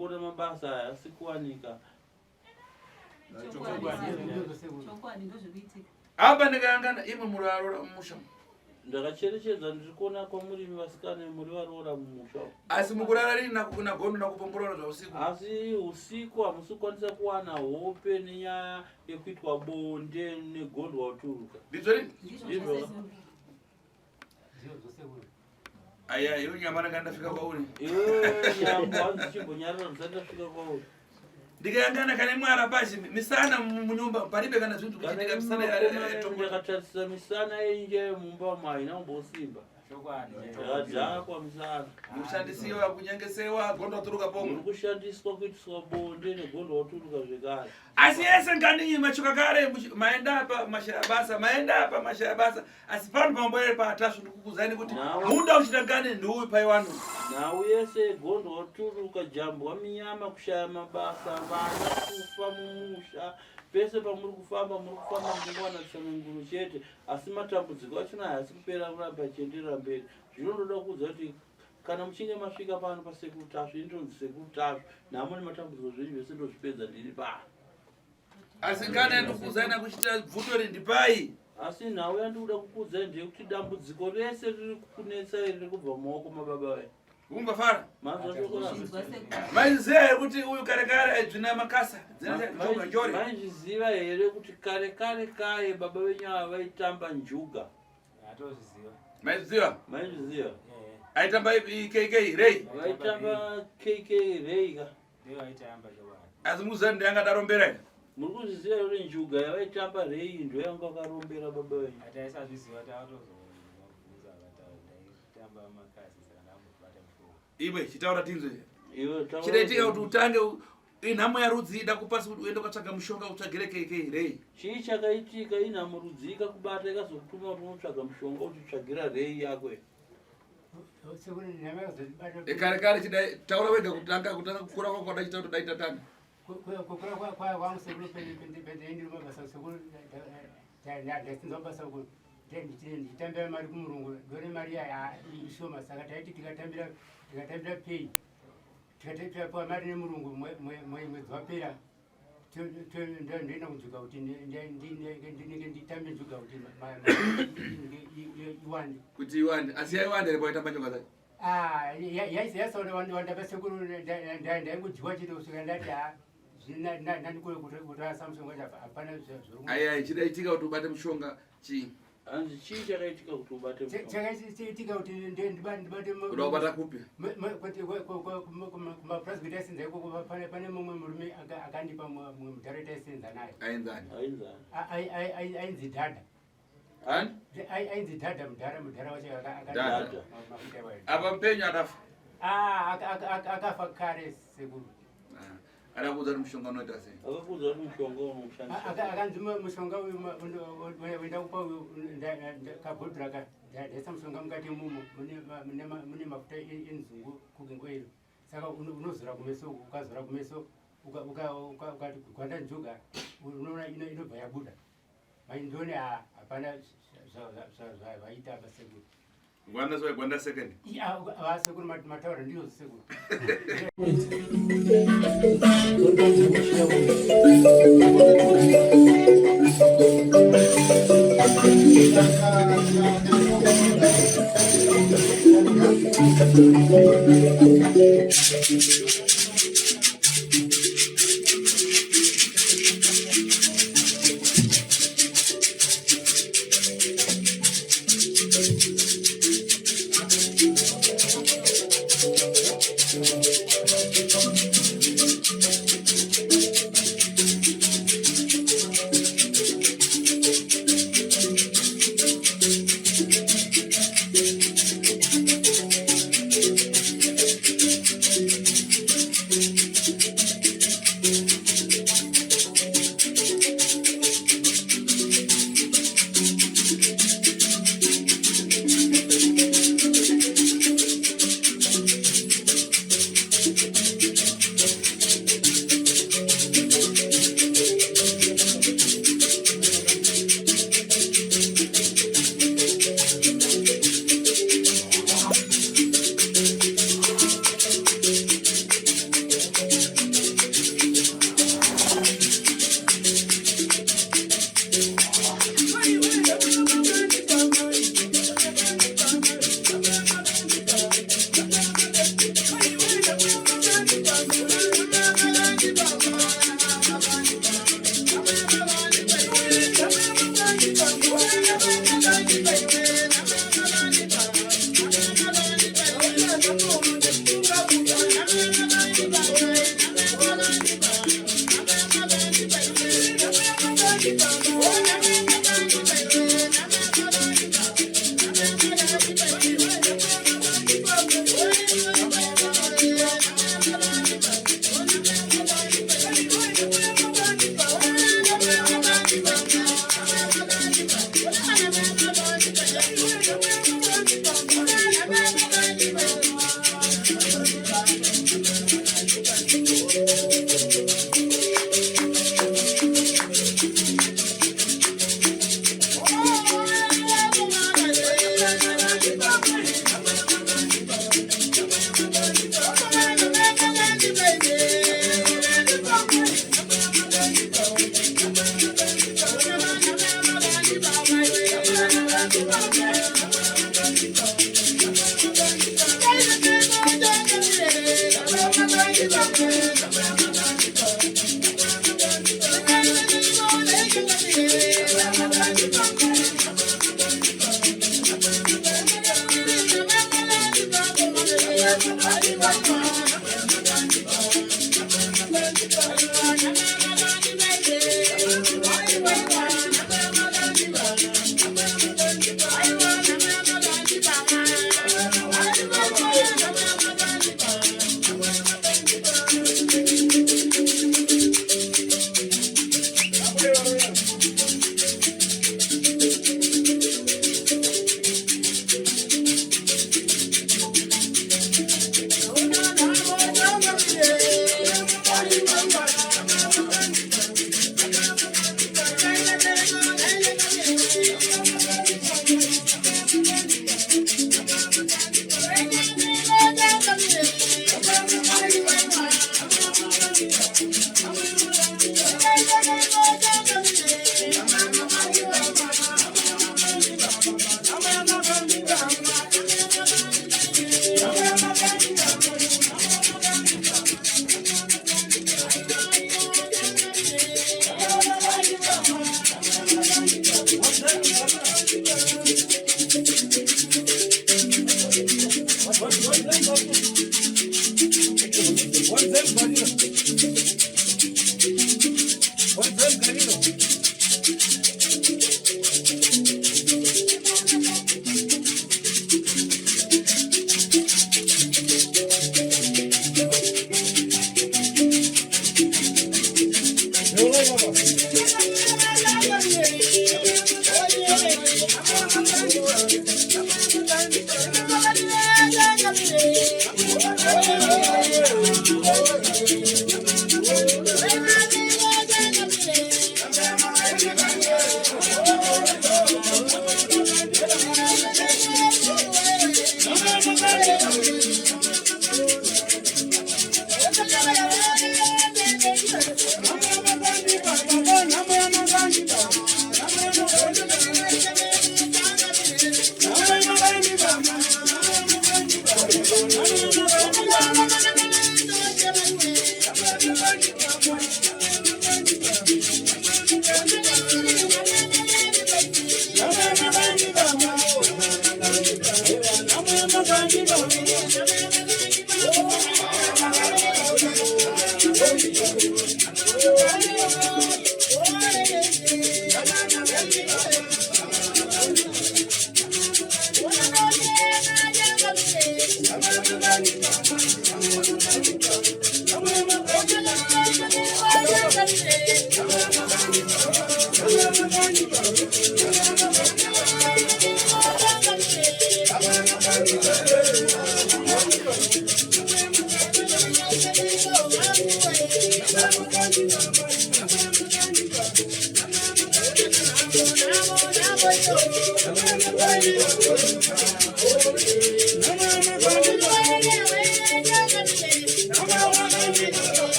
kuona mabasa asikuwanika. Aba ndikayangana imwe muri Varora mumusha. Ndakacherechedza ndikuona kwa murimi vasikana muri Varora mumusha. Asi mukurara rini na gondo nakupomborora zva usiku. Asi usiku hamusikwanisa kuwana hope nenyaya yekuitwa bonde negondo waturuka. Ndizvo rini? Ndizvo. Aya, iyo nyama ndakandafika kwauri. Nyama hanzichimbonyarara ndisandafika kwauri. Ndikayangana kane mwara pashi misana munyumba paribe kana zvintu kuchitika misana ndakatarisa misana yenje mumba maina umbosimba. Kwa misana. Kushandisiwa kunyengesewa gondo waturuka pomwe. Kushandiswa kuitiswa bonde negondo waturuka zvekare. Asi yese ngani machuka kare maenda apa mashaya basa asi pano pamboere patashu ndikukuzani kuti munda uchita ngani ndiuyu paiwano. Nawu yese gondo waturuka jambwa minyama kushaya mabasa vana kufa mumusha pese pamuri kufamba mungwana tsananguro chete asi matambudziko achona haasi kupera kuramba achienderera mberi. Zvinoda kuudza kuti kana muchinge masvika pano pasekutasvu inonzi sekutasvu namune matambudziko zvenyu zvese ndozvipedza ndiri pano. Asi kana ndikuzana kuchita bvuto rindipai. Asi nhau yandikuda kukuudzai ndeyekuti dambudziko rese riri kukunetsai riri kubva mumaoko mababa venyu. Ungafara? Maiziva here kuti uyu kare dzina makasa dzina njori. Maiziva here kuti kare baba venyu ava vaitamba njuga. Maiziva? Maiziva. Aitamba KK Ray. Vaitamba KK Ray ka. Asi muzani ndeyangadarombera here. Muri kuzviziva here njuga yavaitamba Ray ndo yanga akarombera baba venyu. Iwe chitaura tinzwe. Chiraitika kuti utange inhamo yarudzi ida kupasi kuti uende ukatsvaga mushonga utsvagire KK Ray. Chii chakaitika inhamo rudzi ikakubata ikazokutuma kuti unotsvaga mushonga utsvagira Ray yako. Kare chidai taura wega kutanga kukura kwako dachita kuti daita tanga. Kukura kwangu sekuru pendeni mabasa sekuru ndazobasa ku nditambira mari kumurungu ndore mari ishoma saka taiti tikatambira pay tikatambira mari nemurungu mwedzi wapera ndoenda kunzvuka kuti ndinenge nditambe nzvuka kuti iwande kuti iwande asi yaiwande repo yaitamba nyoka dzake yasaona wandapa sekuru ndaingodziwa chito kusvika ndati ndandikule kutora Samsung kuti hapana aiai chidaitika kuti ubate mushonga chii Anzi chii chakaitika kuti ubate mushonga? Chakaitika kuti ndibate kuda kubata kupi? Kuma-president esenza ikoko pane mumwe murume akandipa mudirector esenza naye. Ainzani? Ainzi Dhadha. Ani? Ainzi Dhadha mudhara wacho Dhadha. Apa mpenyu akafa? Akafa kare sekuru. Akakuudza kuti mushonga unoita sei? Akakuudza kuti mushonga unoshandiswa. Akanzi mushonga uyu wenda kupa uyu kabhodhera ndaisa mushonga mukati mumo mune mafuta enzungu cooking oil. Saka unozora kumeso, ukazora kumeso ukati gwanda njuga unoona inobva yabuda. Ndoni hapana zvaita basekuru. Gwanda zwa gwanda second. Sekuru mataura ndiyo sekuru.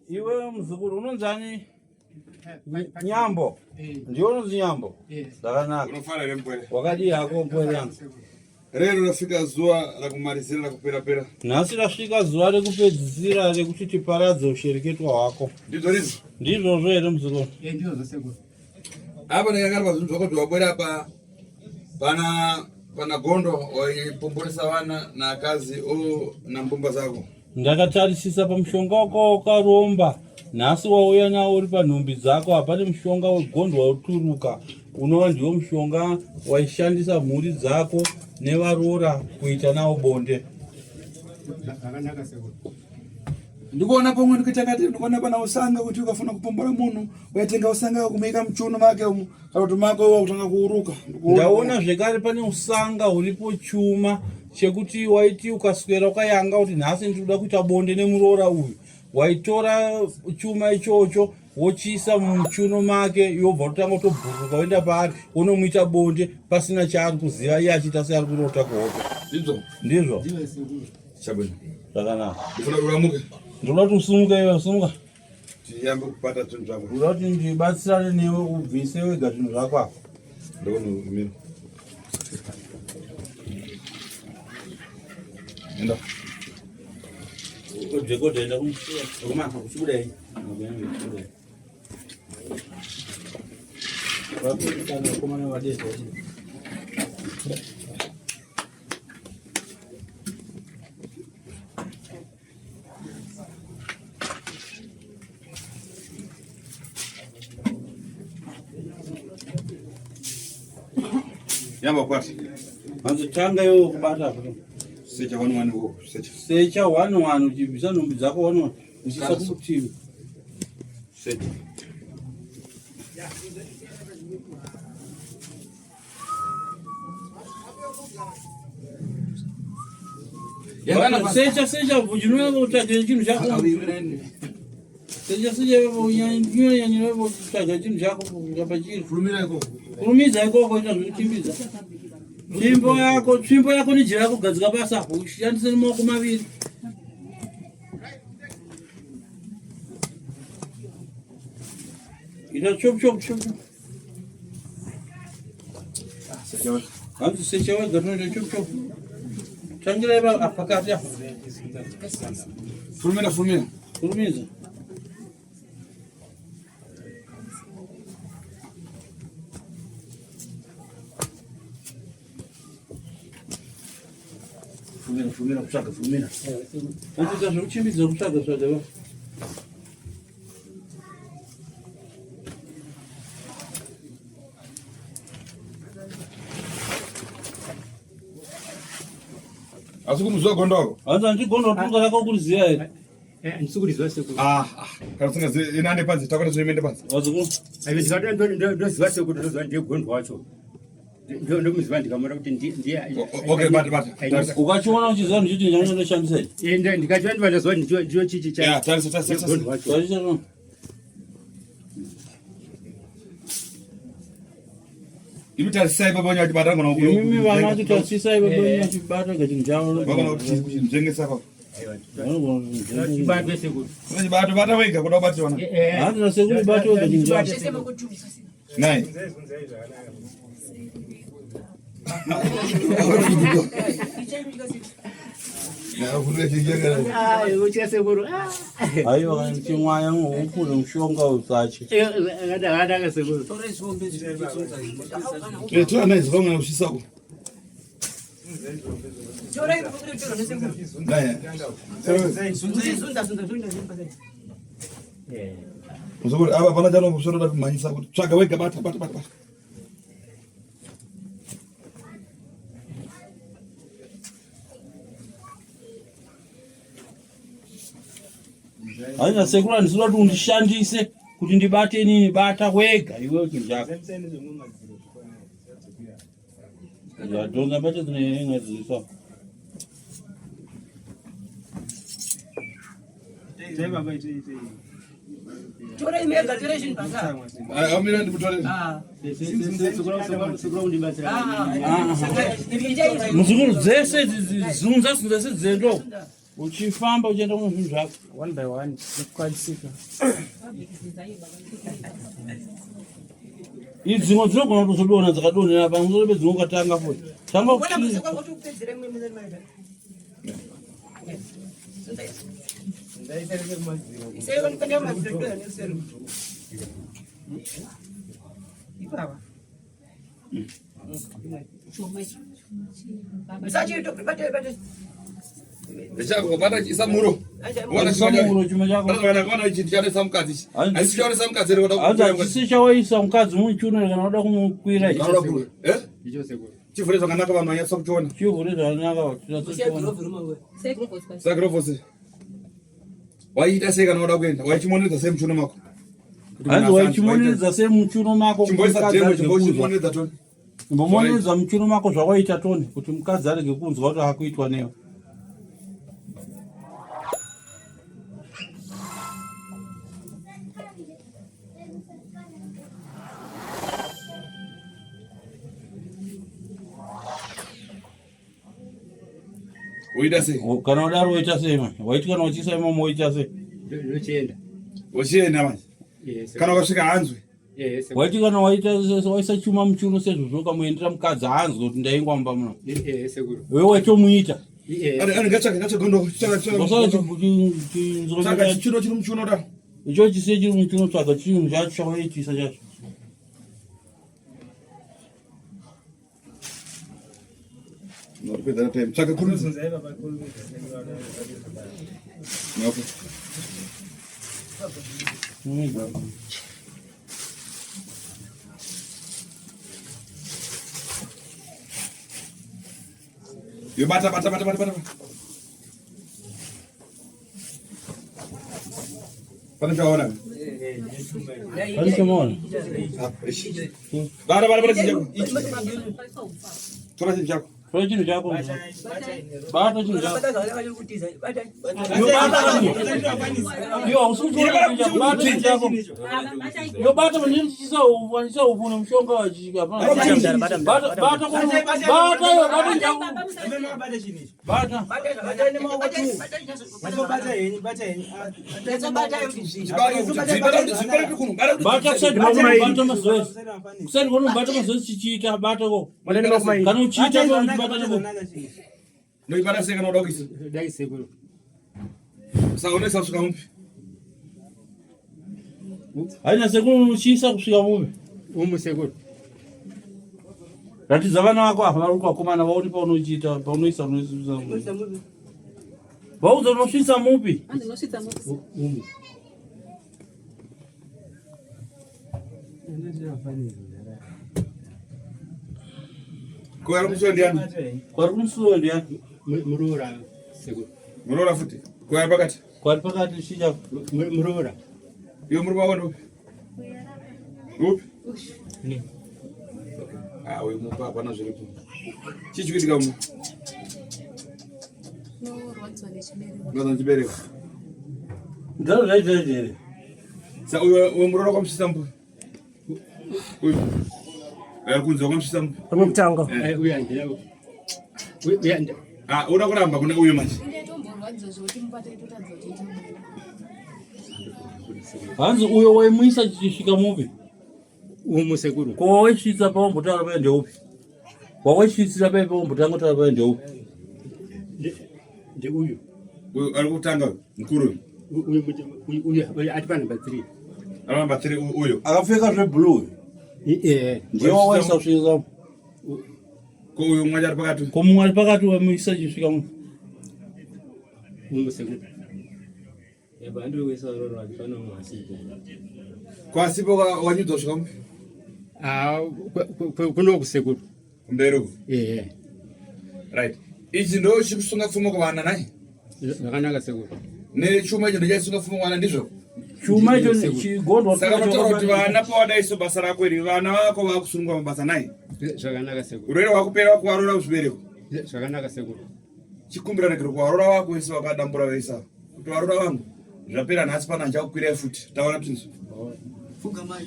Iwe mzukuru unonzani nyambo ndio unonzi nyambo sakanaka unofanire mpwere wakati yako mpwere yangu rero rafika zuwa la kumalizira la kupera nasi rafika zuwa rekupedzisira rekuti tiparadze ushereketwa wako ndizvozvo here mzukuru ndizvo sekuru apa ndakagara pazvinhu zvako zvawabwera apa pana gondo waipomboresa vana naakazi nambomba zako ndakatarisisa pamushonga wako wakaromba nhasi wauya nawo uri panhumbi dzako hapane mushonga wegondo wauturuka unova ndiwo mushonga waishandisa mhuri dzako nevaroora kuita nawo bonde zvakanaka sekuru ndikuona pomwe ndikuchakati ndikuona pana usanga kuti ukafuna kupombora munhu waitenga usanga kumuika muchiuno make umu kana kuti mako wakutanga kuuruka ndaona zvekare pane usanga huripo chuma chekuti waiti ukaswera ukayanga kuti nhasi ndikuda kuita bonde nemuroora uyu waitora chuma ichocho wochiisa mumuchuno make yobva kutanga kutobhuruka woenda paari unomuita bonde pasina chaari kuziva iye achiita seari kurota kuhope. Ndizvo zvakanaka. Ndoda kuti usumuke iwe usumuka. Tiyambe kupata zvinhu zvako. Ndoda kuti ndibatsirane newe ubvise wega zvinhu zvako apa. Ndokumira. Enda. Udhekodha enda kumama kuchibudai. Vakuitana komana vadezi. Yamba kwati. Tanga yo kubata hapo. Secha 1-1 go. Secha 1-1 uchibvisa nhumbi dzako 1-1 uchisa kurutivi. Secha. Secha vujinwa kutaje chinhu chako. Secha unyanya kutaje chinhu chako ngapachiri. Fulumira iko. Fulumiza iko kuita zvinotimbidza. Tsvimbo yako nijira yako gadzika basa ushandise maoko maviri. Ita chop. Hanzi secha wega tonoita chop. Tangira ipa pakati apa. Fulumiza. Fumira kutsvaga fumira. Andita zvokuchimbidza kutsvaga zvadava. Asi kumuzwa gondo wako? Hanzi andigondo tunga rako kuriziya here. Ndisikurizwa sekuru. Kana usingazivi inande panzi takwata zvoimende panzi. Wazukuru? Ndoziva sekuru ndoziva ndiye gondo wacho. Ndomuziva ndikamona kuti ndiye. Okay, bata. Ukachiona uchiziva ndichiti ndinondoshandisa here. Ndikachiona ndivandaziva ndicho chichi cha. Yeah, tarisa. Imi tarisai baba wanyu achibata ngona ukuyo. Imi vana vacho tarisai baba wanyu achibata ngati njalo. Baba kuti mjengesa baba. Chibata sekuru. Bata wega kuda ubati wana. Hanzi na sekuru bata wega njalo. Nai. Ayo kanti mwaya ngokuphuza ngishonga usachi. Ngada sekuru. Tuna nice konga ushisako. Muzukuru aba bana jalo kusoro da manyisa kuti tsvaga wega bata. Haina sekuru ndisura kuti undishandise kuti ndibate nini bata wega iwe chinhu chako. Ndonga bata dzine ngadzisa. Chora imega direction basa. Amira ndibutore. Sekuru undibatsira. Muzukuru dzese zunza dzese dzendo. Uchifamba uchienda munhu zvako 1 by 1 zvikwanisika. Idzi dzimwe dzinogona kuzodonha dzakadonhera pamusoro pedzimwe ukatanga futi. Tanga kupedzera mwe muzari maida. Sasa nipende maziro ni sero. Ibaba. Msachi to bate. Ndechako bata chisamuro. Wana samuro chuma chako. Wana chichane samukadzi. Asi chichane samukadzi rekuda kukwira. Aza chisisha waisa mukadzi muchuno kana uda kumukwira ichi. Icho sekuru. Chivhure zvakanaka vanhu vanyatsa kuchiona. Chivhure zvakanaka Sagrofose. Waita sei kana uda kuenda? Waichimonedza sei muchuno mako? Hanzi waichimonedza sei muchuno mako? Chimboisa demo chimbochimonedza toni. Mbomonyedza muchuno mako zvawaita toni kuti mukadzi arege kunzwa kuti akuitwa newe. Oita sei? Kana udaro oita sei man? Waiti kana uchisa imomo oita sei? Nochienda. Uchienda manje. Yes. Kana ukasvika hanzwe. Yes. Waiti kana waisa chuma muchiuno sezvo ukamuendera mukadzi hanzwe kuti ndaingwamba muno. Yes, sekuru. Wewe waitomuita. Ari ngatsvaka gondo. Saka chichiro chiri muchiuno da. Icho chise chiri muchiuno tsvaga chinhu chacho chawaitisa chacho. Norpedara time. Saka kuru. Okay. Yo bata. Pada chaona. Pani chamona. Bara chijako. Tora chijako. Tora chinu chako. Bata chinu chako. Yo chako. Yo bata manini chisa uvuna mshonga wa jika. Bata Noi para ser no dogis. Dai seguro. Saone sasa kumpi. Haina seguro chisa kusvika mume. Seguro. Ratidza vana vako apa vari kwakomana vaoni paunochiita paunoisa unoisa vauza unosvitsa mupi Kwari kumsondiani? Kwari kumsondiani? Muroora seguro. Muroora futi. Kwari pakati? Kwari pakati chicha. Muroora. Yo muri wawo upi? Ni. Ah, we mupa hapana zviripo. Chichikitika mu? No, chibereko. Ndaro zvaizvaizvere. Sa uyo muroora kwamusisa mpu? Uyu. Kunzwa kwamusisa mpu? Pamwe kutanga. Uyu andira. Uyu andira. Ah, uda kuramba kuna uyo manje. Hanzi uyo waimuisa chisvika mupi? Seguro. Ko waisvitsa paumbotaura paye ndeupi? Wawaisvitsira paye paumbotanga paye ndeupi? Uyu. Uyu ari kutanga mukuru. Uyu ati pa number 3. Ari number 3 uyo. Akapfeka zveblue. Ndiye wawaisa kusvika. Ko uyo mwaja ari pakati. Ko mumwe ari pakati waimuisa chisvika mupi? Seguro. Bandiro wesaroro akifana mwasipo. Kwa sipo wanyudzo kusvika mupi? Kuno kuseguro. Mbero. Right. Ichi ndo chikusunga pfumo kuvana nai? Zvakanaka seguro. Ne chuma icho ndichasunga pfumo kuvana ndizvo? Chuma icho chigondo. Saka mataura kuti vana pawadaiso basa rako iri vana vako vakusungwa mabasa nai? Zvakanaka seguro. Urwere hwakupera kuvarora kuzvibereko? Zvakanaka seguro. Chikumbira nekero kuvarora vako vese vakadambura veisa. Kuti varora vangu zvapera nhasi pana njakukwira futi. Taona ptinzo. Fuga mai.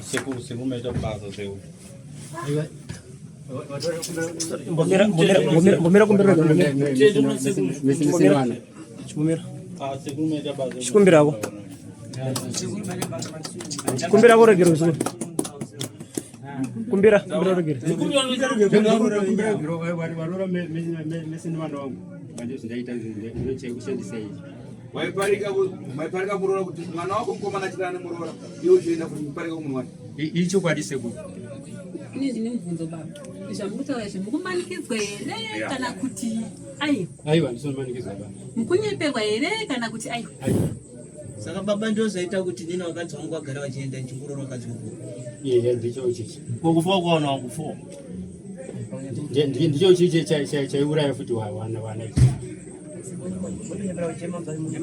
Sekuru meita basa seu. Mbomera kumbira Sekuru meita basa. Chikumbira ko. Kumbira ko regero so. Kumbira regero. Varora mesini vana vangu. Manje zvindaita zvinochendisa izvi. Maiparika muroora kuti mwana wako mukomana chirane muroora iwe uchienda kuti muparika kumunhu wani. Ichokwadi sekuru. Ine zvine mubvunzo baba. Zvamukutaura izvi mukumanikidzwa here kana kuti aiwa? Aiwa, ndisonomanikidzwa baba. Mukunyeperwa here kana kuti aiwa? Saka baba ndozaita kuti nina wakadzi wangu wagara vachienda chinguroro wakadzi wangu. Ndicho chichi. Kufa kwawana wakufa. Ndicho chichi chaiuraya futi vana.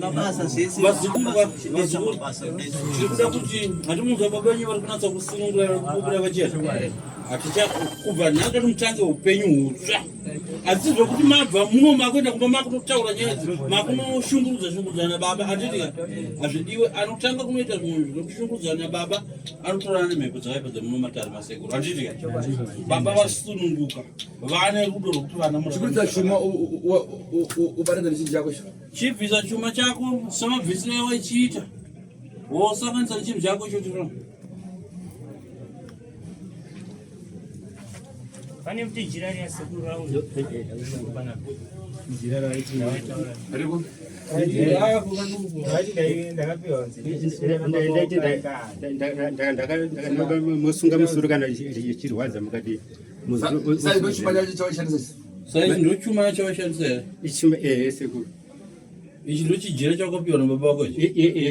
mabasa zvese vazukuru zvirikuda kuti hatimunzwa baba venyu vari kunatsa kusunungura kubuda vachena kubva nhaka mutange upenyu hutsva asi zvokuti mabva muno makuenda kumba makutotaura nyaya idzi makunoshungurudza nababa atitika hazvidiwe anotanga kunoita zvinhu zvinokushungurudza nababa anotorana nemhepo dzakaipa dzemuno matari masekuru atitika baba vasununguka vane rudo rwokuti vana chibvisa chuma ubatanza nechinhu chako chibvisa chuma chako samabvisiro yawaichiita wosanganisa nechinhu chako ichocho pane kuti jira riyasekuru raundo jira raiti ariko musunga musoro kana chirwadza mukati sai ndochuma chawashandisa sekuru ichi ndochijira chawakapiwa nababa wako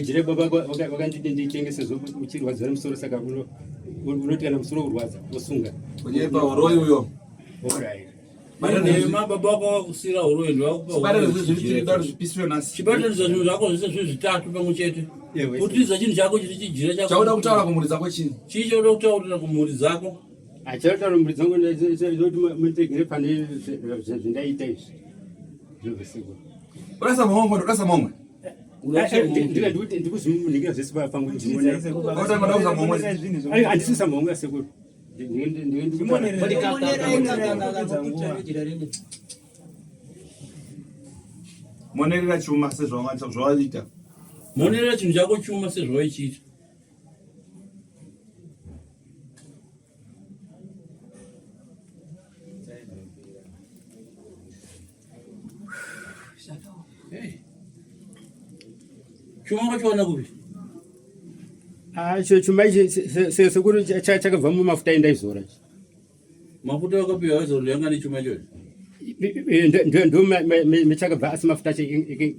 jira baba vakanditengesa uchirwadzira musoro saka unoti kana musoro urwadza wosunga kunyepa horoyi uyo mababa wako wakusira horoyi ndochibataniza zvinhu zvako zvese zvitatu pamwe chete kutiza chinhu chako chiri chijira chako chauda kutaura kumhuri dzako chii chii chauda kutaurira kumhuri dzako achataura mhuri dzangu zoti mutegere pane zvindaita izvi zvovesekuru urasa mahomwe ndorasa momwe ndikuzvimunikira zvese pangu handisisa mahomwe asekuru monerera chuma sezvawaita monerera chinhu chako chuma sezvawaichiita chuma kwachiwana kupi chuma ichi sekuru chakabva mumafuta endaizora mafuta wakapiwa waizora yanga nechuma ichocho ndo mechakabva asi mafuta acho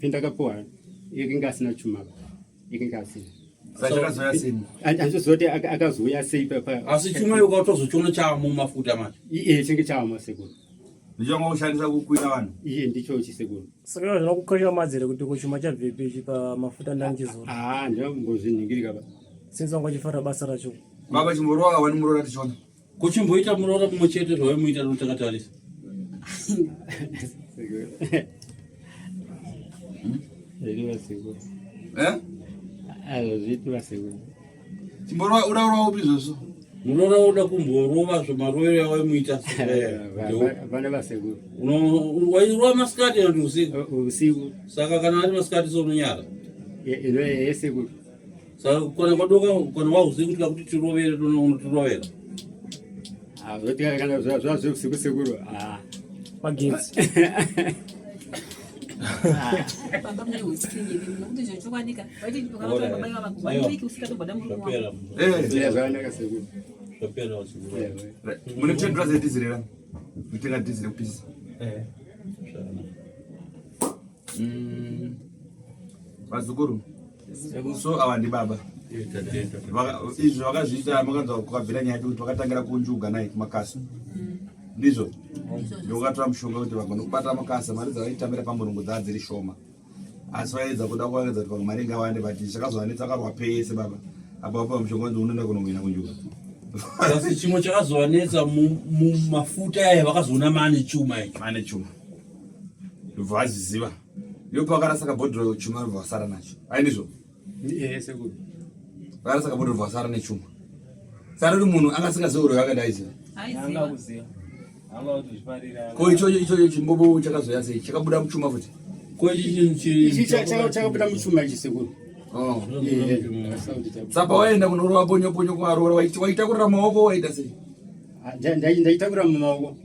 endakapuwa ikinga asina chuma ikinga asina andizoti akazouya sei asi chuma iyo ukatozochiona chamo mafuta macho chinge chamo sekuru ndichanga kushandisa kukwira vanhu iye ndicho chisekuru saka zvina kukosha madzere kuti kuchuma chabvepi ichi pamafuta ndangizora ndambozviningirika sinzi wanga chifara basa racho baba chimborowa wani murora tichona kuchimboita murora mumwe chete zvawaimuita notakatarisa chimborowa udaura upi zvozvo murora uda kumborova zvomarovero yawaimuita vana vasekuru wairova masikati kana kuti usiku saka kana ari masikati somunyara sekuru saka kana kwadoka kana wauzivi kuti kakuti tirovere unotirovera kana zvazveusiku sekuru magetsi baba mune usikinyiri nokuti zvochokwanika vaiti vakabaiwa vakubaniki usikati bada muruwa zvakanaka sekuru zvapera mune kuchendura zedhizirera mutenga dhizire kupisa vazukuru so ava ndi baba izvi vakazviita makanzwa kukabvira nyaya yekuti vakatangira kunjuga naye kumakasi ndizvo ndokatora mushonga kuti vagona kubata makasa mari dzavaitambira pamurungu dzava dziri shoma asi vaedza kuda kuvaedza kuti pamwe mari ngawande bati chakazovanetsa karwa pese baba apa pa mushonga wanzi unoenda kunokuina kunjuga asi chimwe chakazovanetsa mumafuta aya vakazoona mane chuma ichi mane chuma ndobva vaziziva ndopa vakarasaka bhodhoro chuma ndobva vasara nacho ai ndizvo sekuru vakarasaka bhodhoro ndobva vasara nechuma saka kuti munhu angasingaziva akadaiziva ko ichocho chimbobo chakazoya sei chakabuda muchuma futi ko ichi chakabuda muchuma ichi sekuru saka waenda kunorova ponyo kuvarora waitakurira maoko waita sei ndaitakura mumaoko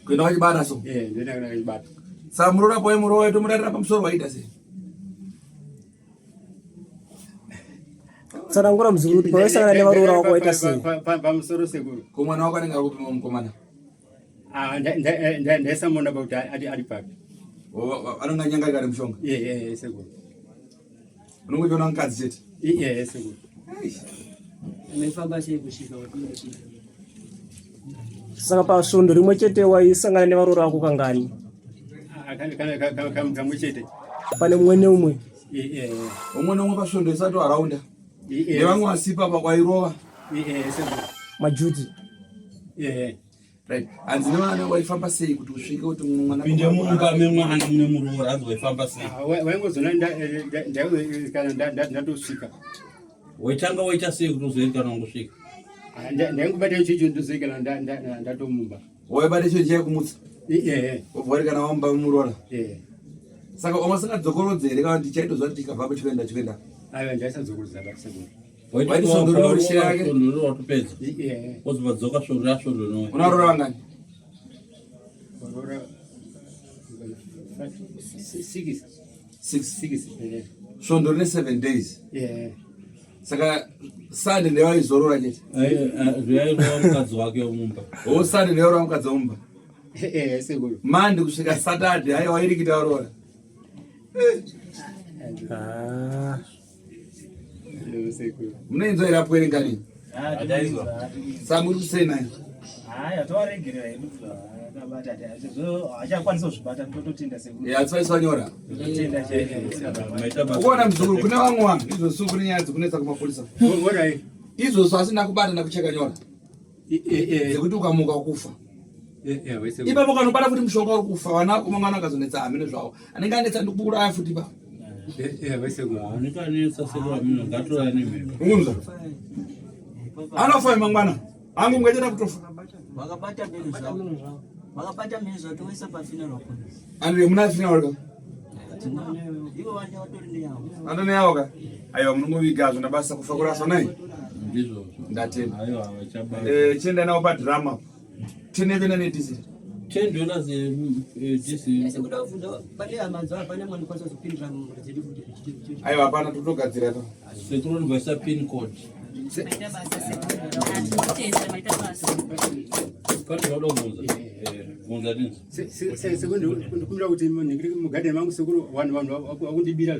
kuenda wachibata so ndoenda kachibata saka murora poye murova waitomurarira pamusoro waita sei tsanangura muzukuru kuti pawaisangana nevaroora wako waita sei pamusoro sekuru ko mwana wako anenge ari kupima mukomana ndaisamona pakuti ari papi anonga nyangarika ari mushonga sekuru unongochiona mukadzi chete sekuru mefamba sei kusvika watinoti saka pasvondo rimwe chete waisangana nevaroora wako kangani kamuchete pane umwe neumwe umwe nomwe pasvondo isati araunda nevamwe vasipa pakwairova majuti right hanzi nevana waifamba sei kuti usvike kuti mwana pinde mumba memwana mune muroora hanzi waifamba sei waingozona ndatosvika waitanga waita sei kuti uzoiri kana ungosvika ndaingobata ichocho ndozoi kana ndatomumba waibata icho njia yekumutsa wabvari kana wamba muroora saka wamasakadzokorodza here kana tichaitozva kuti tikabva chikwenda aiwa ndaisadzokorodza watopedza wozobadzoka svondo rasvondo nowe unaroora vangani svondo rine 7 days saka sande ndevaizorora chete zvairova mukadzi wake womumba sande ndevairova mukadzi womumba mande kusvika Saturday haiwa wairikita varora munoinzwa iri apo eringani samuri kusei nayo hatisvaiswa nyora ukuona muzukuru kune vamwe vanhu izvosu kune nyaya dzekunetsa kumapurisa izvosu asina kubata nakucheka nyora dzekuti ukamuka kufa ipapo kanobata futi mushonga uri kufa vana kumamwana akazonetsa hamene zvavo anenge anetsa ndikuuraya futi ipapo ungunza anofa mangwana angu mungacheta kutofa vakabata mhezi zvatoisa pafuneral andire muna funeral ando neyawo ka aiwa munongoviga zvo ndabasa kufa kuraswa nai ndatenda chienda nawo padhirama tinevena nedizili aiwa hapana totogadzira sekuronvaisa pin code sekundikumbira kuti mugadheni mangu sekuru vanhu vakundibira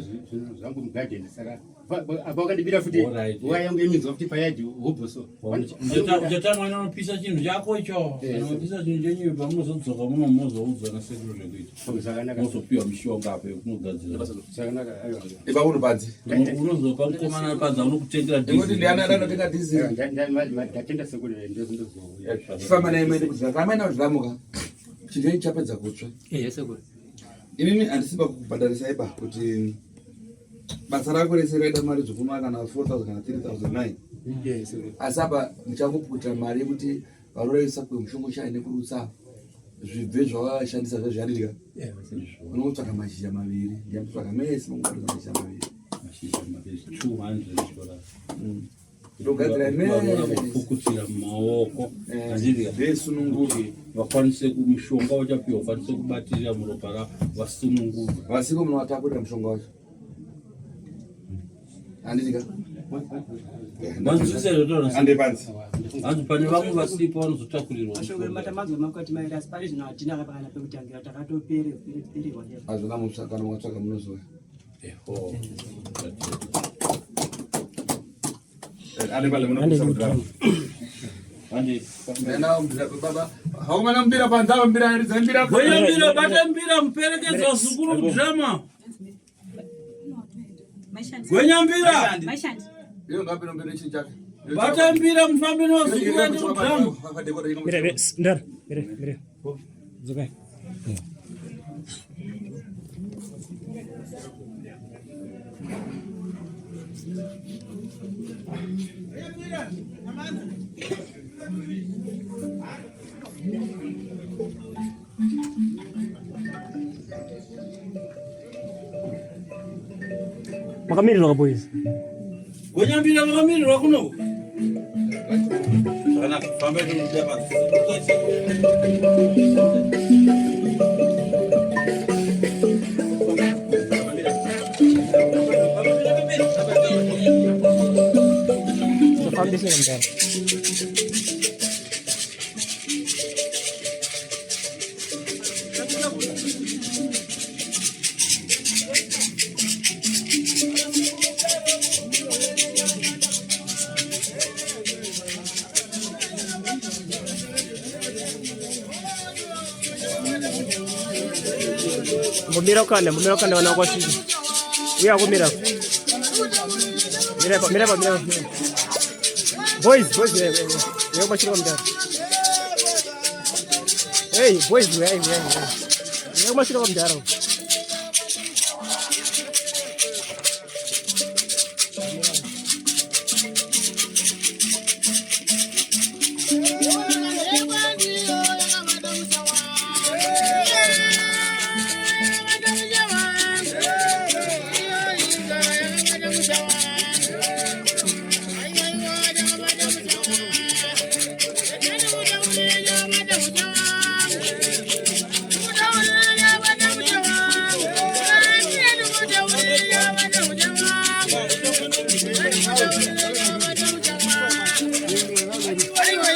zvangu mugadheni saka apa vakandibira futi nguva yangu yeminzwa kuti payadi hobhoso jatamwana unopisa chinhu chako icho unopisa chinhu chenyu pamunozodzoka munomozoudzwa nasekuru zvekuita mozopiwa mishonga apo yekunogadzira ipa unopadzi unozopa mukomana padza unokutengera ngoti ndiana danotenga dizili ndatenda sekuru ndozindozouya famba naimene kuzira kamaina kuziramuka chinhu chapedza kutsva sekuru inini handisipa kukubhadharisa ipa kuti basa rako rese raida mari dzokuma kana 4,000 kana 3,009 asi apa ndichangoputira mari yekuti varoraisa kwe mushongo chaine kurutsa zvibve zvavashandisa zvezvadidika unongotsvaka mashizha maviri ndiyamutsvaka mese mongotsvaka mashizha maviri togadzira mepukutira mumaoko vesununguke vakwanise mushonga uchapiwa ukwanise kubatirira muropa vasununguke vasiko munovatakurira mushonga wacho handitika hanzi pane vamwe vasipo vanozotakurirwa hazvona mutsvakana mwatsvaka munozoya haumana mbira panzava mbira bata mbira muperekedza wazukuru kudhirama gwenyambira iyo ngapinombere chinhu chake bata mbira mufambi newazukuru ende kudhirama mire dzokai makamirirwa boys gwenyambira makamirirwa kuno kana kufamba ndiyaba foundation Mbumira kane wana kwa shida. Uya kumira. Mira. Boys, yo kwa shida mdara. Hey, boys, yo kwa shida mdara. Ay,